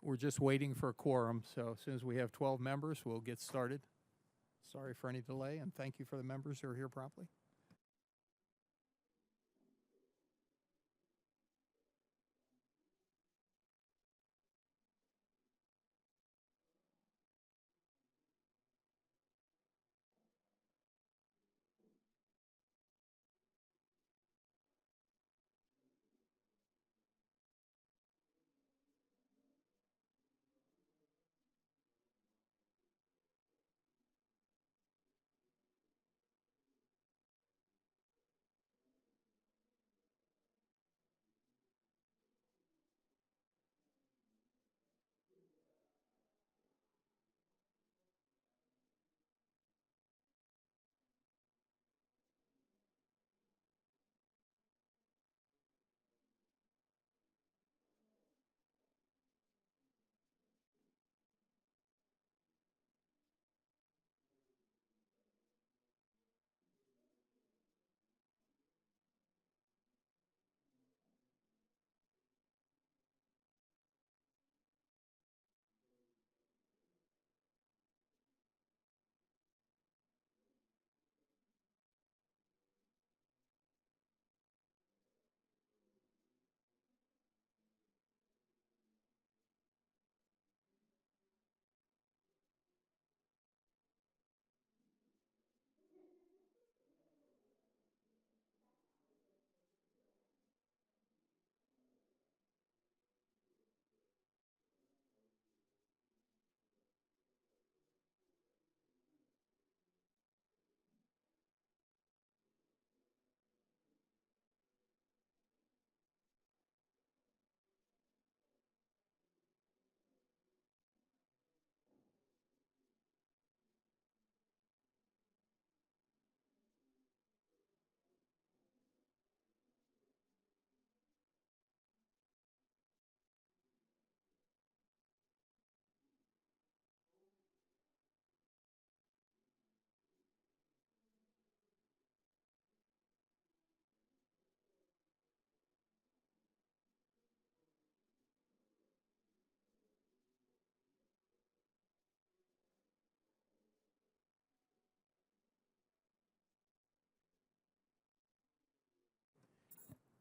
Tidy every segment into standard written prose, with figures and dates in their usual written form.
We're just waiting for a quorum, so as soon as we have 12 members, we'll get started. Sorry for any delay, and thank you for the members who are here promptly.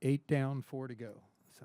Eight down, 4 to go. So.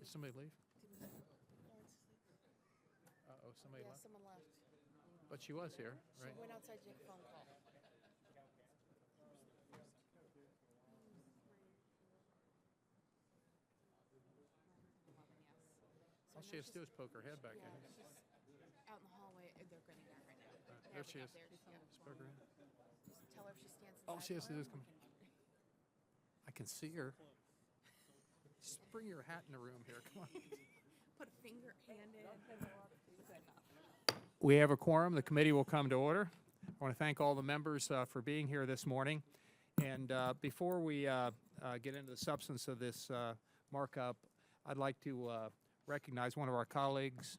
somebody leave? Uh-oh, somebody left? Someone left. But she was here, right? She went outside to take a phone call. All she has to do is poke her head back in. She's out in the hallway. They're getting there right now. There she is. Just Poke her in. tell her if she stands All she has to do is inside come. I can see her. Just bring your hat in the room here. Come on. put a finger, hand in. We have a quorum. The committee will come to order. I want to thank all the members for being here this morning. And before we get into the substance of this markup, I'd like to recognize one of our colleagues,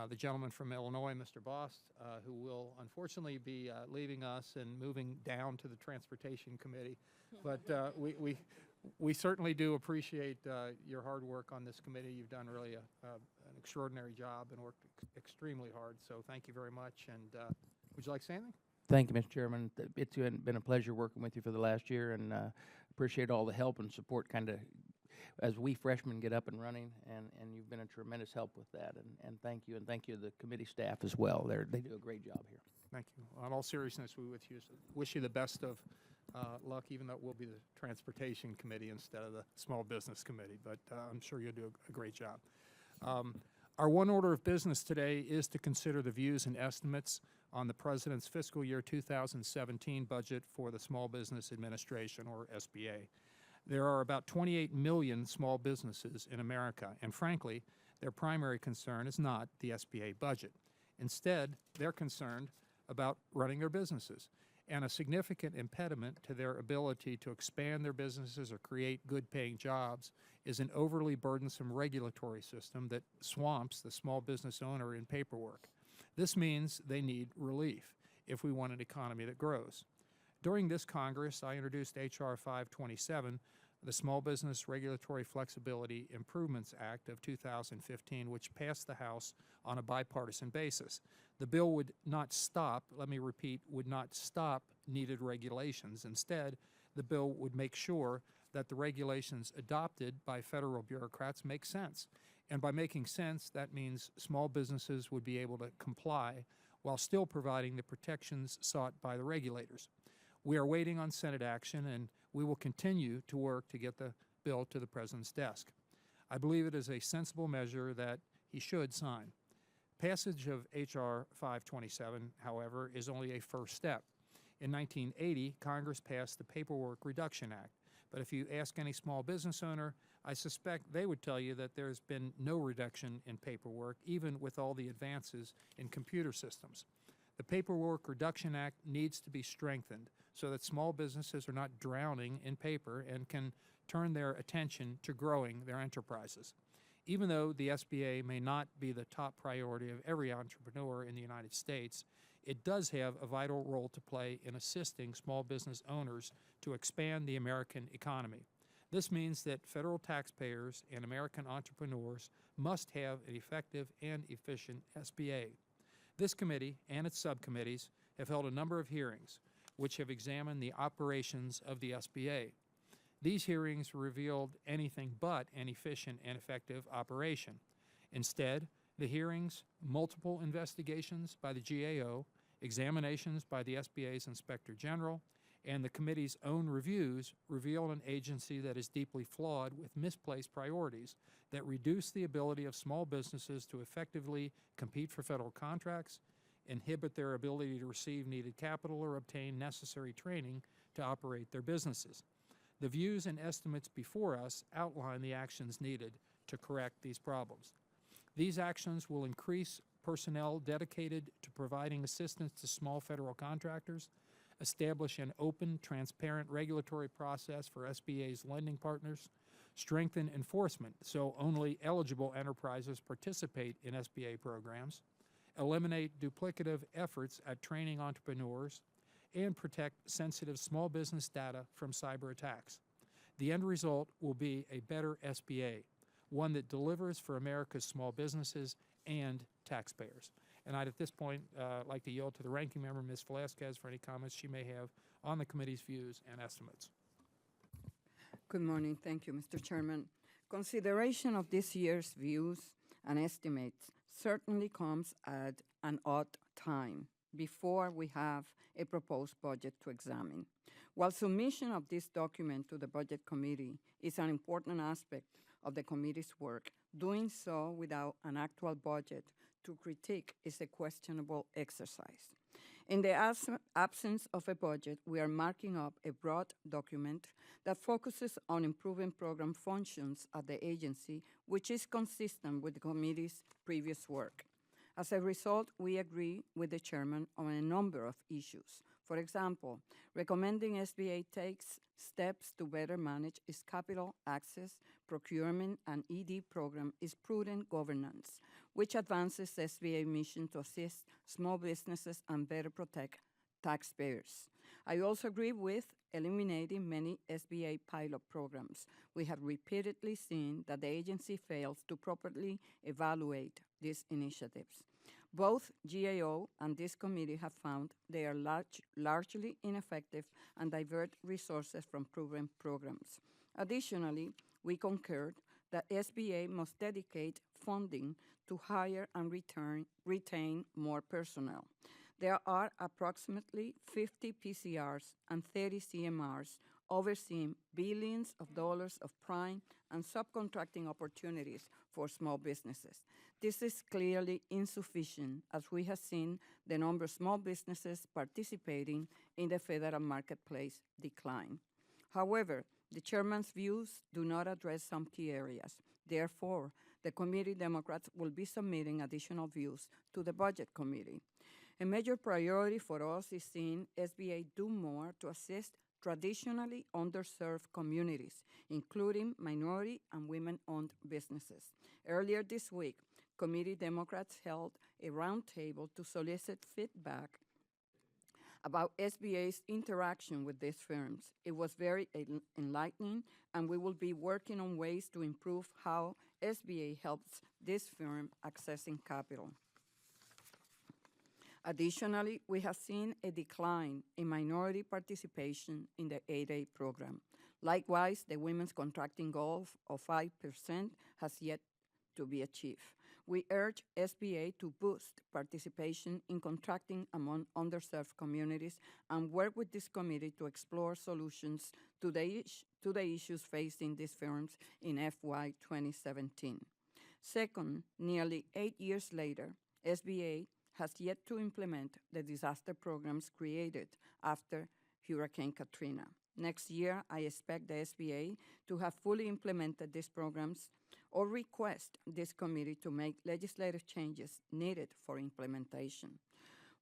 the gentleman from Illinois, Mr. Bost, who will unfortunately be leaving us and moving down to the Transportation Committee. But we certainly do appreciate your hard work on this committee. You've done really an extraordinary job and worked extremely hard. So thank you very much. And would you like to say anything? Thank you, Mr. Chairman. It's been a pleasure working with you for the last year, and appreciate all the help and support kind of as we freshmen get up and running, and you've been a tremendous help with that, and thank you to the committee staff as well. They do a great job here. Thank you. In all seriousness, we wish you the best of luck, even though it will be the Transportation Committee instead of the Small Business Committee, but I'm sure you'll do a great job. Our one order of business today is to consider the views and estimates on the President's fiscal year 2017 budget for the Small Business Administration, or SBA. There are about 28 million small businesses in America, and frankly, their primary concern is not the SBA budget. Instead, they're concerned about running their businesses, and a significant impediment to their ability to expand their businesses or create good-paying jobs is an overly burdensome regulatory system that swamps the small business owner in paperwork. This means they need relief if we want an economy that grows. During this Congress, I introduced H.R. 527, the Small Business Regulatory Flexibility Improvements Act of 2015, which passed the House on a bipartisan basis. The bill would not stop, let me repeat, would not stop needed regulations. Instead, the bill would make sure that the regulations adopted by federal bureaucrats make sense. And by making sense, that means small businesses would be able to comply while still providing the protections sought by the regulators. We are waiting on Senate action, and we will continue to work to get the bill to the President's desk. I believe it is a sensible measure that he should sign. Passage of H.R. 527, however, is only a first step. In 1980, Congress passed the Paperwork Reduction Act. But if you ask any small business owner, I suspect they would tell you that there's been no reduction in paperwork, even with all the advances in computer systems. The Paperwork Reduction Act needs to be strengthened so that small businesses are not drowning in paper and can turn their attention to growing their enterprises. Even though the SBA may not be the top priority of every entrepreneur in the United States, it does have a vital role to play in assisting small business owners to expand the American economy. This means that federal taxpayers and American entrepreneurs must have an effective and efficient SBA. This committee and its subcommittees have held a number of hearings which have examined the operations of the SBA. These hearings revealed anything but an efficient and effective operation. Instead, the hearings, multiple investigations by the GAO, examinations by the SBA's Inspector General, and the committee's own reviews reveal an agency that is deeply flawed with misplaced priorities that reduce the ability of small businesses to effectively compete for federal contracts, inhibit their ability to receive needed capital or obtain necessary training to operate their businesses. The views and estimates before us outline the actions needed to correct these problems. These actions will increase personnel dedicated to providing assistance to small federal contractors, establish an open, transparent regulatory process for SBA's lending partners, strengthen enforcement so only eligible enterprises participate in SBA programs, eliminate duplicative efforts at training entrepreneurs, and protect sensitive small business data from cyber attacks. The end result will be a better SBA, one that delivers for America's small businesses and taxpayers. And I'd at this point like to yield to the ranking member, Ms. Velasquez, for any comments she may have on the committee's views and estimates. Good morning. Thank you, Mr. Chairman. Consideration of this year's views and estimates certainly comes at an odd time before we have a proposed budget to examine. While submission of this document to the Budget Committee is an important aspect of the committee's work, doing so without an actual budget to critique is a questionable exercise. In the absence of a budget, we are marking up a broad document that focuses on improving program functions at the agency, which is consistent with the committee's previous work. As a result, we agree with the chairman on a number of issues. For example, recommending SBA takes steps to better manage its capital access, procurement, and ED program is prudent governance, which advances SBA mission to assist small businesses and better protect taxpayers. I also agree with eliminating many SBA pilot programs. We have repeatedly seen that the agency fails to properly evaluate these initiatives. Both GAO and this committee have found they are largely ineffective and divert resources from proven programs. Additionally, we concurred that SBA must dedicate funding to hire and retain more personnel. There are approximately 50 PCRs and 30 CMRs overseeing billions of dollars of prime and subcontracting opportunities for small businesses. This is clearly insufficient, as we have seen the number of small businesses participating in the federal marketplace decline. However, the chairman's views do not address some key areas. Therefore, the committee Democrats will be submitting additional views to the Budget Committee. A major priority for us is seeing SBA do more to assist traditionally underserved communities, including minority and women-owned businesses. Earlier this week, committee Democrats held a roundtable to solicit feedback about SBA's interaction with these firms. It was very enlightening, and we will be working on ways to improve how SBA helps this firm accessing capital. Additionally, we have seen a decline in minority participation in the 8A program. Likewise, the women's contracting goal of 5% has yet to be achieved. We urge SBA to boost participation in contracting among underserved communities and work with this committee to explore solutions to the issues facing these firms in FY2017. Second, nearly 8 years later, SBA has yet to implement the disaster programs created after Hurricane Katrina. Next year, I expect the SBA to have fully implemented these programs or request this committee to make legislative changes needed for implementation.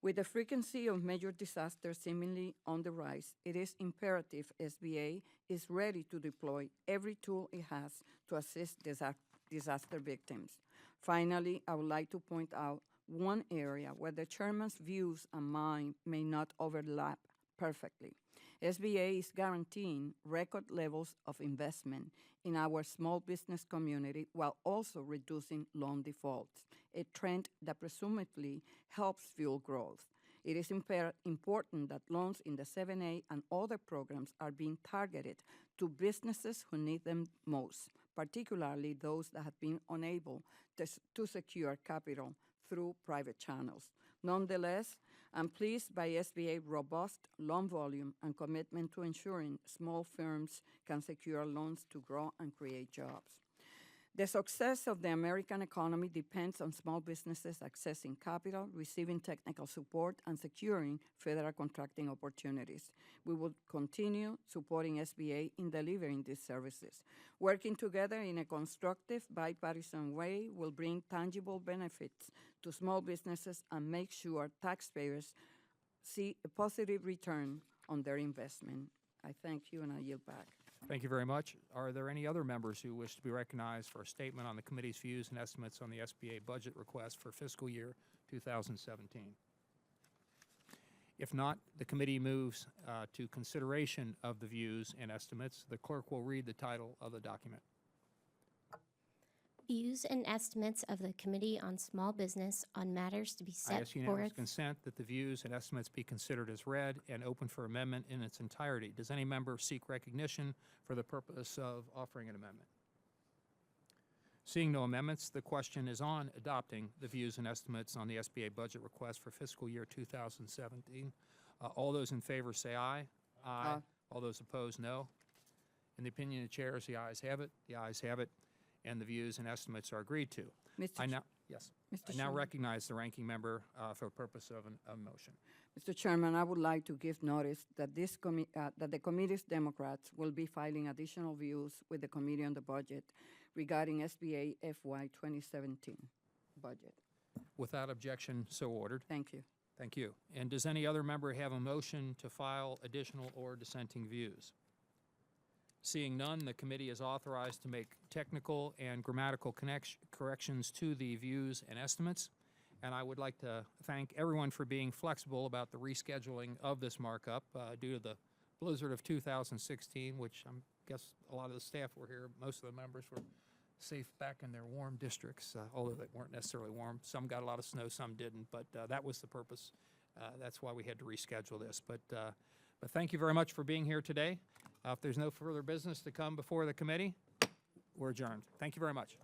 With the frequency of major disasters seemingly on the rise, it is imperative SBA is ready to deploy every tool it has to assist disaster victims. Finally, I would like to point out one area where the chairman's views and mine may not overlap perfectly. SBA is guaranteeing record levels of investment in our small business community while also reducing loan defaults, a trend that presumably helps fuel growth. It is important that loans in the 7A and other programs are being targeted to businesses who need them most, particularly those that have been unable to secure capital through private channels. Nonetheless, I'm pleased by SBA's robust loan volume and commitment to ensuring small firms can secure loans to grow and create jobs. The success of the American economy depends on small businesses accessing capital, receiving technical support, and securing federal contracting opportunities. We will continue supporting SBA in delivering these services. Working together in a constructive, bipartisan way will bring tangible benefits to small businesses and make sure taxpayers see a positive return on their investment. I thank you, and I yield back. Thank you very much. Are there any other members who wish to be recognized for a statement on the committee's views and estimates on the SBA budget request for fiscal year 2017? If not, the committee moves to consideration of the views and estimates. The clerk will read the title of the document. Views and estimates of the Committee on Small Business on matters to be I set ask unanimous forth. consent that the views and estimates be considered as read and open for amendment in its entirety. Does any member seek recognition for the purpose of offering an amendment? Seeing no amendments, the question is on adopting the views and estimates on the SBA budget request for fiscal year 2017. All those in favor say aye. Aye. All those opposed, no. In the opinion of the chairs, the ayes have it. The ayes have it, and the views and estimates are agreed to. Mr. I Ch- now, yes. Mr. I now Chairman. recognize the ranking member for the purpose of a motion. Mr. Chairman, I would like to give notice that that the committee's Democrats will be filing additional views with the Committee on the Budget regarding SBA FY 2017 budget. Without objection, so ordered. Thank you. Thank you. And does any other member have a motion to file additional or dissenting views? Seeing none, the committee is authorized to make technical and grammatical corrections to the views and estimates. And I would like to thank everyone for being flexible about the rescheduling of this markup due to the blizzard of 2016, which I guess a lot of the staff were here. Most of the members were safe back in their warm districts, although they weren't necessarily warm. Some got a lot of snow, some didn't, but that was the purpose. That's why we had to reschedule this. But thank you very much for being here today. If there's no further business to come before the committee, we're adjourned. Thank you very much.